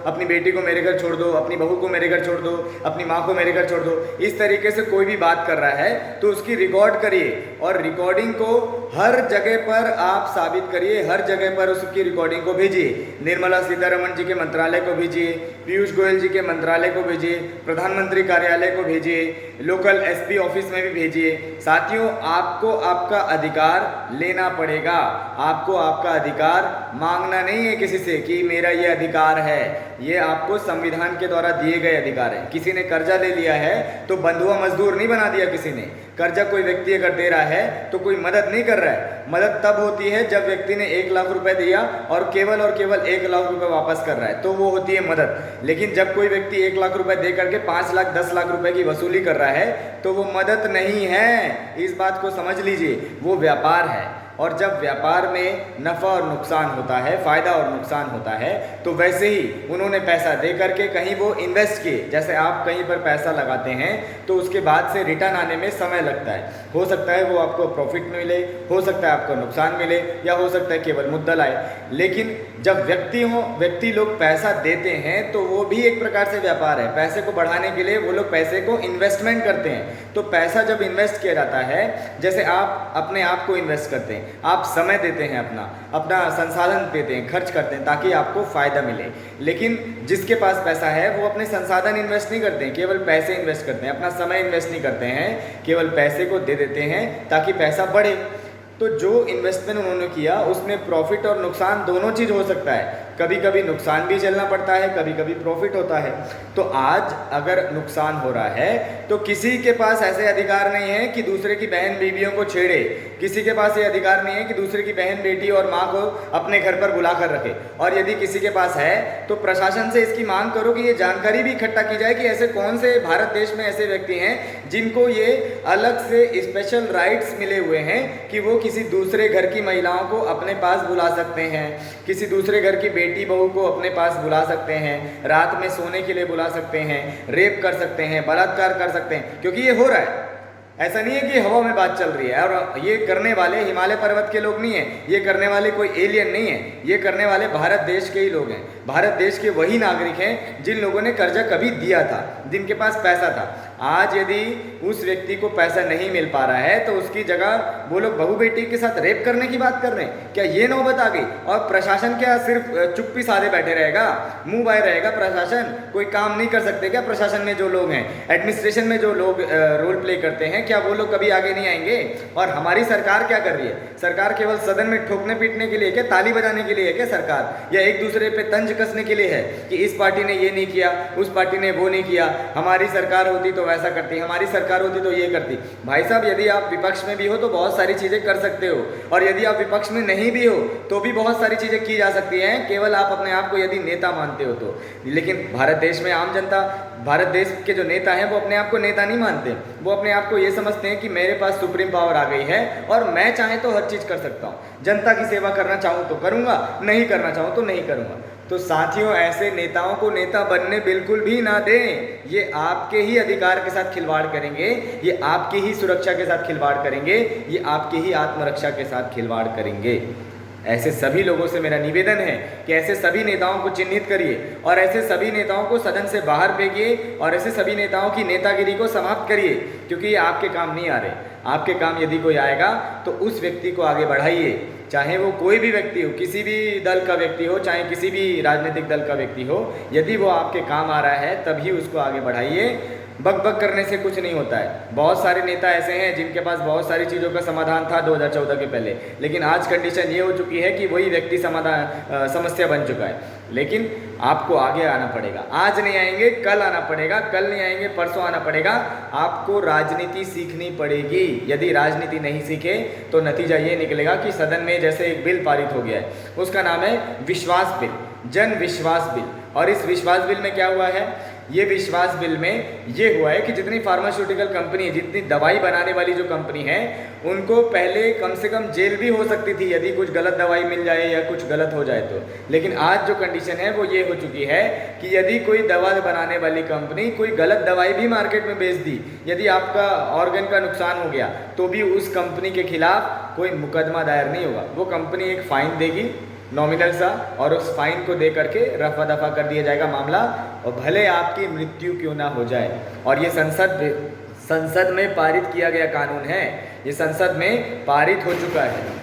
अपनी बेटी को मेरे घर छोड़ दो, अपनी बहू को मेरे घर छोड़ दो, अपनी माँ को मेरे घर छोड़ दो, इस तरीके से कोई भी बात कर रहा है तो उसकी रिकॉर्ड करिए और रिकॉर्डिंग को हर जगह पर आप साबित करिए, हर जगह पर उसकी रिकॉर्डिंग को भेजिए। निर्मला सीतारमण जी के मंत्रालय को भेजिए, पीयूष गोयल जी के मंत्रालय को भेजिए, प्रधानमंत्री कार्यालय को भेजिए, लोकल एसपी ऑफिस में भी भेजिए। साथियों, आपको आपका अधिकार लेना पड़ेगा। आपको आपका अधिकार मांगना नहीं है किसी से कि मेरा ये अधिकार है, ये आपको संविधान के द्वारा दिए गए अधिकार है। किसी ने कर्जा ले लिया है तो बंधुआ मजदूर नहीं बना दिया किसी ने। कर्जा कोई व्यक्ति अगर दे रहा है तो कोई मदद नहीं कर रहा है। मदद तब होती है जब व्यक्ति ने 1 लाख रुपए दिया और केवल 1 लाख रुपए वापस कर रहा है, तो वो होती है मदद। लेकिन जब कोई व्यक्ति 1 लाख रुपए दे करके 5 लाख 10 लाख रुपए की वसूली कर रहा है तो वो मदद नहीं है। इस बात को समझ लीजिए, वो व्यापार है। और जब व्यापार में नफ़ा और नुकसान होता है, फ़ायदा और नुकसान होता है, तो वैसे ही उन्होंने पैसा दे करके कहीं वो इन्वेस्ट किए। जैसे आप कहीं पर पैसा लगाते हैं तो उसके बाद से रिटर्न आने में समय लगता है। हो सकता है वो आपको प्रॉफिट मिले, हो सकता है आपको नुकसान मिले, या हो सकता है केवल मुद्दल आए। लेकिन जब व्यक्ति लोग पैसा देते हैं तो वो भी एक प्रकार से व्यापार है। पैसे को बढ़ाने के लिए वो लोग पैसे को इन्वेस्टमेंट करते हैं। तो पैसा जब इन्वेस्ट किया जाता है, जैसे आप अपने आप को इन्वेस्ट करते हैं, आप समय देते हैं, अपना संसाधन देते हैं, खर्च करते हैं ताकि आपको फ़ायदा मिले। लेकिन जिसके पास पैसा है वो अपने संसाधन इन्वेस्ट नहीं करते हैं, केवल पैसे इन्वेस्ट करते हैं, अपना समय इन्वेस्ट नहीं करते हैं, केवल पैसे को दे देते हैं ताकि पैसा बढ़े। तो जो इन्वेस्टमेंट उन्होंने किया उसमें प्रॉफिट और नुकसान दोनों चीज़ हो सकता है। कभी कभी नुकसान भी झेलना पड़ता है, कभी कभी प्रॉफिट होता है। तो आज अगर नुकसान हो रहा है तो किसी के पास ऐसे अधिकार नहीं है कि दूसरे की बहन बीवियों को छेड़े। किसी के पास ये अधिकार नहीं है कि दूसरे की बहन बेटी और माँ को अपने घर पर बुला कर रखे। और यदि किसी के पास है तो प्रशासन से इसकी मांग करो कि ये जानकारी भी इकट्ठा की जाए कि ऐसे कौन से भारत देश में ऐसे व्यक्ति हैं जिनको ये अलग से स्पेशल राइट्स मिले हुए हैं कि वो किसी दूसरे घर की महिलाओं को अपने पास बुला सकते हैं, किसी दूसरे घर की बेटी बहू को अपने पास बुला सकते हैं, रात में सोने के लिए बुला सकते हैं, रेप कर सकते हैं, बलात्कार कर सकते हैं, क्योंकि ये हो रहा है। ऐसा नहीं है कि हवा में बात चल रही है। और ये करने वाले हिमालय पर्वत के लोग नहीं हैं, ये करने वाले कोई एलियन नहीं है, ये करने वाले भारत देश के ही लोग हैं। भारत देश के वही नागरिक हैं जिन लोगों ने कर्जा कभी दिया था, जिनके पास पैसा था। आज यदि उस व्यक्ति को पैसा नहीं मिल पा रहा है तो उसकी जगह वो लोग बहू बेटी के साथ रेप करने की बात कर रहे हैं। क्या ये नौबत आ गई? और प्रशासन क्या सिर्फ चुप्पी साधे बैठे रहेगा, मुंह बाय रहेगा प्रशासन? कोई काम नहीं कर सकते क्या प्रशासन में जो लोग हैं, एडमिनिस्ट्रेशन में जो लोग रोल प्ले करते हैं, क्या वो लोग कभी आगे नहीं आएंगे? और हमारी सरकार क्या कर रही है? सरकार केवल सदन में ठोकने पीटने के लिए क्या, ताली बजाने के लिए है क्या सरकार? या एक दूसरे पे तंज कसने के लिए है कि इस पार्टी ने ये नहीं किया, उस पार्टी ने वो नहीं किया, हमारी सरकार होती तो वैसा करती, हमारी सरकार होती तो ये करती। भाई साहब, यदि आप विपक्ष में भी हो तो बहुत सारी चीज़ें कर सकते हो, और यदि आप विपक्ष में नहीं भी हो तो भी बहुत सारी चीज़ें की जा सकती हैं, केवल आप अपने आप को यदि नेता मानते हो तो। लेकिन भारत देश में आम जनता, भारत देश के जो नेता हैं वो अपने आप को नेता नहीं मानते। वो अपने आप को ये समझते हैं कि मेरे पास सुप्रीम पावर आ गई है और मैं चाहे तो हर चीज़ कर सकता हूँ। जनता की सेवा करना चाहूँ तो करूँगा, नहीं करना चाहूँ तो नहीं करूँगा। तो साथियों, ऐसे नेताओं को नेता बनने बिल्कुल भी ना दें। ये आपके ही अधिकार के साथ खिलवाड़ करेंगे, ये आपकी ही सुरक्षा के साथ खिलवाड़ करेंगे, ये आपकी ही आत्मरक्षा के साथ खिलवाड़ करेंगे। ऐसे सभी लोगों से मेरा निवेदन है कि ऐसे सभी नेताओं को चिन्हित करिए और ऐसे सभी नेताओं को सदन से बाहर फेंकिए और ऐसे सभी नेताओं की नेतागिरी को समाप्त करिए, क्योंकि ये आपके काम नहीं आ रहे। आपके काम यदि कोई आएगा तो उस व्यक्ति को आगे बढ़ाइए, चाहे वो कोई भी व्यक्ति हो, किसी भी दल का व्यक्ति हो, चाहे किसी भी राजनीतिक दल का व्यक्ति हो। यदि वो आपके काम आ रहा है तभी उसको आगे बढ़ाइए। बक बक करने से कुछ नहीं होता है। बहुत सारे नेता ऐसे हैं जिनके पास बहुत सारी चीज़ों का समाधान था 2014 के पहले, लेकिन आज कंडीशन ये हो चुकी है कि वही व्यक्ति समस्या बन चुका है। लेकिन आपको आगे आना पड़ेगा। आज नहीं आएंगे, कल आना पड़ेगा, कल नहीं आएंगे, परसों आना पड़ेगा। आपको राजनीति सीखनी पड़ेगी। यदि राजनीति नहीं सीखे तो नतीजा ये निकलेगा कि सदन में जैसे एक बिल पारित हो गया है, उसका नाम है विश्वास बिल, जन विश्वास बिल। और इस विश्वास बिल में क्या हुआ है? ये विश्वास बिल में ये हुआ है कि जितनी फार्मास्यूटिकल कंपनी है, जितनी दवाई बनाने वाली जो कंपनी है, उनको पहले कम से कम जेल भी हो सकती थी यदि कुछ गलत दवाई मिल जाए या कुछ गलत हो जाए तो। लेकिन आज जो कंडीशन है वो ये हो चुकी है कि यदि कोई दवा बनाने वाली कंपनी कोई गलत दवाई भी मार्केट में बेच दी, यदि आपका ऑर्गन का नुकसान हो गया, तो भी उस कंपनी के खिलाफ कोई मुकदमा दायर नहीं होगा। वो कंपनी एक फ़ाइन देगी नॉमिनल सा, और उस फाइन को दे करके रफा दफा कर दिया जाएगा मामला, और भले आपकी मृत्यु क्यों ना हो जाए। और ये संसद में पारित किया गया कानून है, ये संसद में पारित हो चुका है।